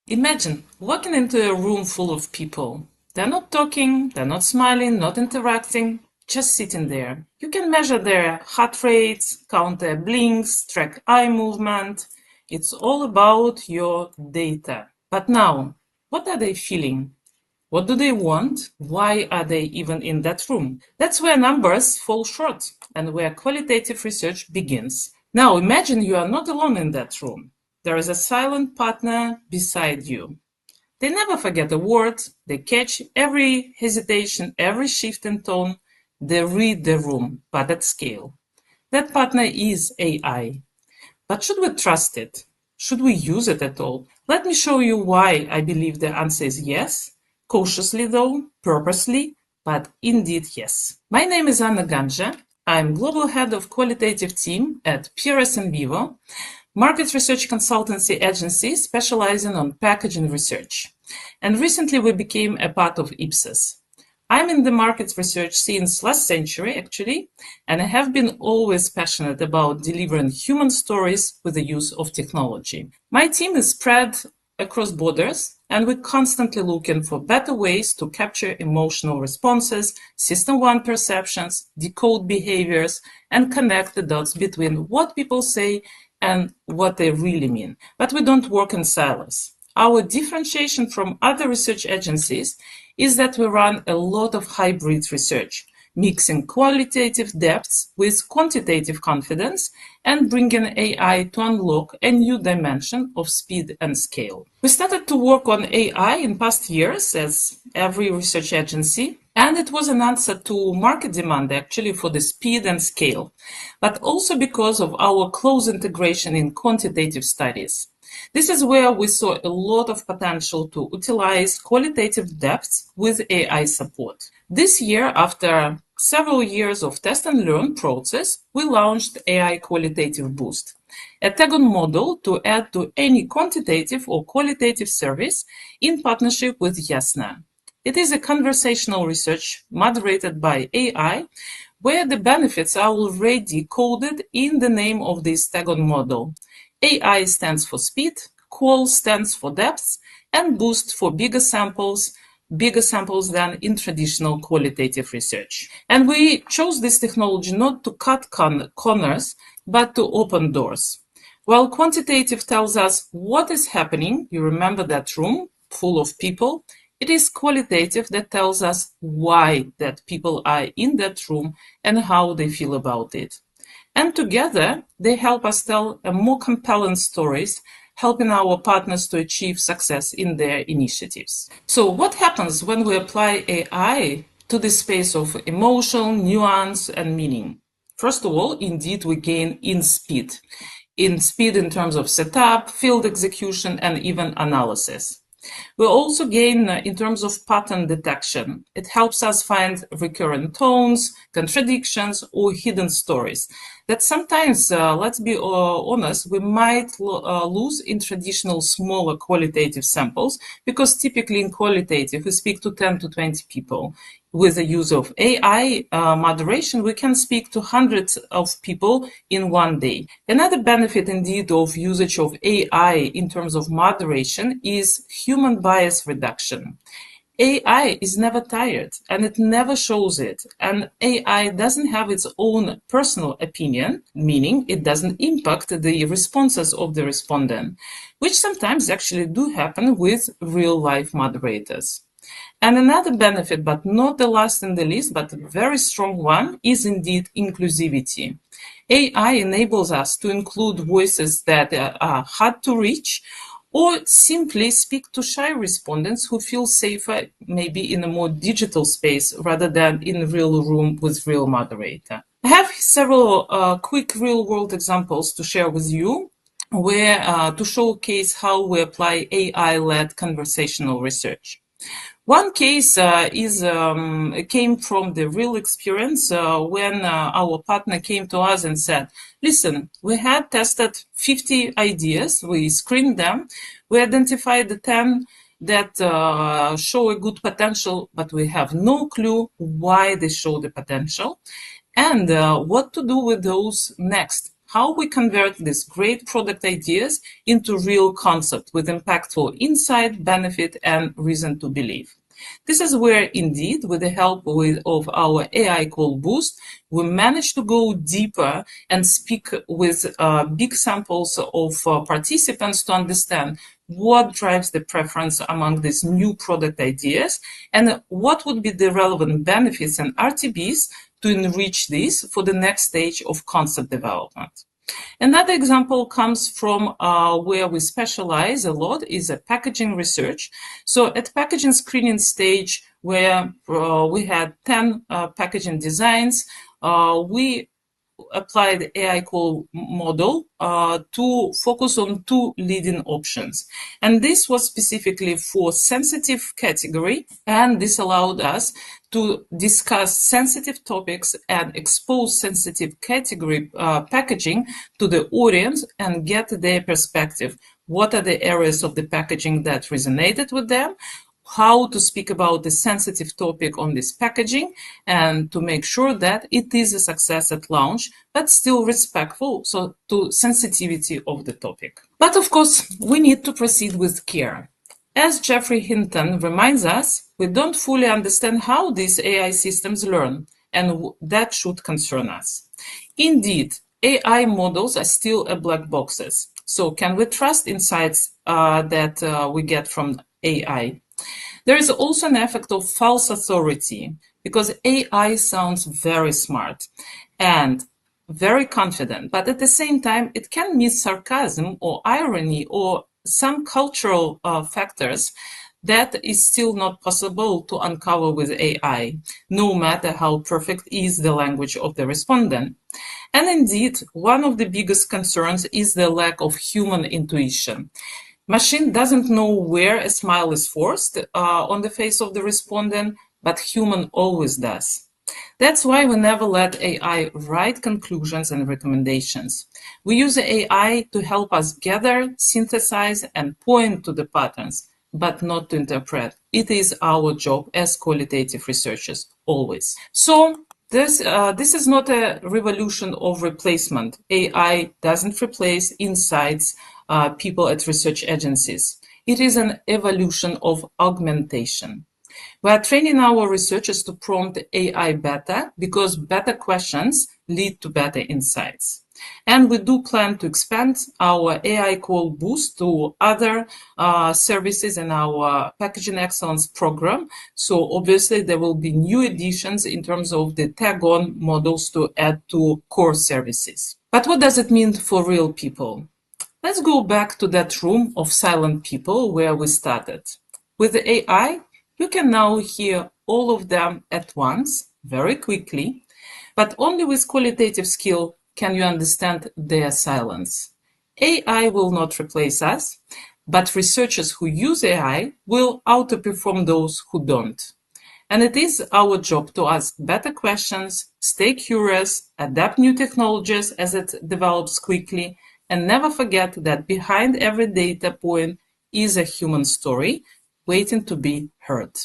Imagine walking into a room full of people. They're not talking, they're not smiling, not interacting, just sitting there. You can measure their heart rates, count their blinks, track eye movement. It's all about your data. But now, what are they feeling? What do they want? Why are they even in that room? That's where numbers fall short and where qualitative research begins. Now imagine you are not alone in that room. There is a silent partner beside you. They never forget a word, they catch every hesitation, every shift in tone, they read the room, but at scale. That partner is AI. But should we trust it? Should we use it at all? Let me show you why I believe the answer is yes. Cautiously though, purposely, but indeed yes. My name is Ganzha. I'm Global Head of Qualitative Team at PRS in VIVO, market research consultancy agency specializing on packaging research. And recently we became a part of Ipsos. I'm in the market research since last century, actually, and I have been always passionate about delivering human stories with the use of technology. My team is spread across borders, and we're constantly looking for better ways to capture emotional responses, system-one perceptions, decode behaviors, and connect the dots between what people say and what they really mean. But we don't work in silos. Our differentiation from other research agencies is that we run a lot of hybrid research, mixing qualitative depths with quantitative confidence and bringing AI to unlock a new dimension of speed and scale. We started to work on AI in past years, as every research agency, and it was an answer to market demand actually for the speed and scale, but also because of our close integration in quantitative studies. This is where we saw a lot of potential to utilize qualitative depth with AI support. This year, after several years of test and learn process, we launched AI Qualitative Boost, a tag-on model to add to any quantitative or qualitative service in partnership with Yasna. It is a conversational research moderated by AI, where the benefits are already coded in the name of this tag-on model. AI stands for speed, Qual stands for depth, and Boost for bigger samples than in traditional qualitative research. And we chose this technology not to cut corners, but to open doors. While quantitative tells us what is happening, you remember that room full of people, it is qualitative that tells us why that people are in that room and how they feel about it. And together, they help us tell a more compelling stories, helping our partners to achieve success in their initiatives. So what happens when we apply AI to the space of emotion, nuance, and meaning? First of all, indeed, we gain in speed in terms of setup, field execution, and even analysis. We also gain in terms of pattern detection. It helps us find recurrent tones, contradictions, or hidden stories that sometimes, let's be honest, we might lose in traditional smaller qualitative samples, because typically in qualitative we speak to 10 to 20 people. With the use of AI moderation, we can speak to hundreds of people in one day. Another benefit indeed of usage of AI in terms of moderation is human bias reduction. AI is never tired and it never shows it. And AI doesn't have its own personal opinion, meaning it doesn't impact the responses of the respondent, which sometimes actually do happen with real life moderators. And another benefit, but not the last in the list, but a very strong one, is indeed inclusivity. AI enables us to include voices that are hard to reach, or simply speak to shy respondents who feel safer maybe in a more digital space rather than in a real room with real moderator. I have several quick real-world examples to share with you where to showcase how we apply AI-led conversational research. One case came from the real experience when our partner came to us and said, listen, we had tested 50 ideas, we screened them, we identified the 10 that show a good potential, but we have no clue why they show the potential and what to do with those next. how we convert these great product ideas into real concept with impactful insight, benefit, and reason to believe. This is where, indeed, with the help of our AI Call Boost, we managed to go deeper and speak with big samples of participants to understand what drives the preference among these new product ideas and what would be the relevant benefits and RTBs to enrich this for the next stage of concept development. Another example comes from where we specialize a lot is packaging research. So at packaging screening stage, where we had 10 packaging designs, we applied the AI call model to focus on two leading options. And this was specifically for sensitive category, and this allowed us to discuss sensitive topics and expose sensitive category packaging to the audience and get their perspective. What are the areas of the packaging that resonated with them? How to speak about the sensitive topic on this packaging and to make sure that it is a success at launch, but still respectful to sensitivity of the topic. But of course, we need to proceed with care. As Jeffrey Hinton reminds us, we don't fully understand how these AI systems learn, and that should concern us. Indeed, AI models are still black boxes. So can we trust insights that we get from AI? There is also an effect of false authority because AI sounds very smart and very confident, but at the same time, it can miss sarcasm or irony or some cultural factors that is still not possible to uncover with AI, no matter how perfect is the language of the respondent. And indeed, one of the biggest concerns is the lack of human intuition. Machine doesn't know where a smile is forced on the face of the respondent, but human always does. That's why we never let AI write conclusions and recommendations. We use AI to help us gather, synthesize, and point to the patterns, but not to interpret. It is our job as qualitative researchers, always. So this is not a revolution of replacement. AI doesn't replace insights, people at research agencies. It is an evolution of augmentation. We are training our researchers to prompt AI better because better questions lead to better insights. And we do plan to expand our AI Call Boost to other services in our Packaging Excellence program. So obviously there will be new additions in terms of the tag-on models to add to core services. But what does it mean for real people? Let's go back to that room of silent people where we started. With the AI, you can now hear all of them at once, very quickly, but only with qualitative skill can you understand their silence. AI will not replace us, but researchers who use AI will outperform those who don't. And it is our job to ask better questions, stay curious, adapt new technologies as it develops quickly, and never forget that behind every data point is a human story waiting to be heard.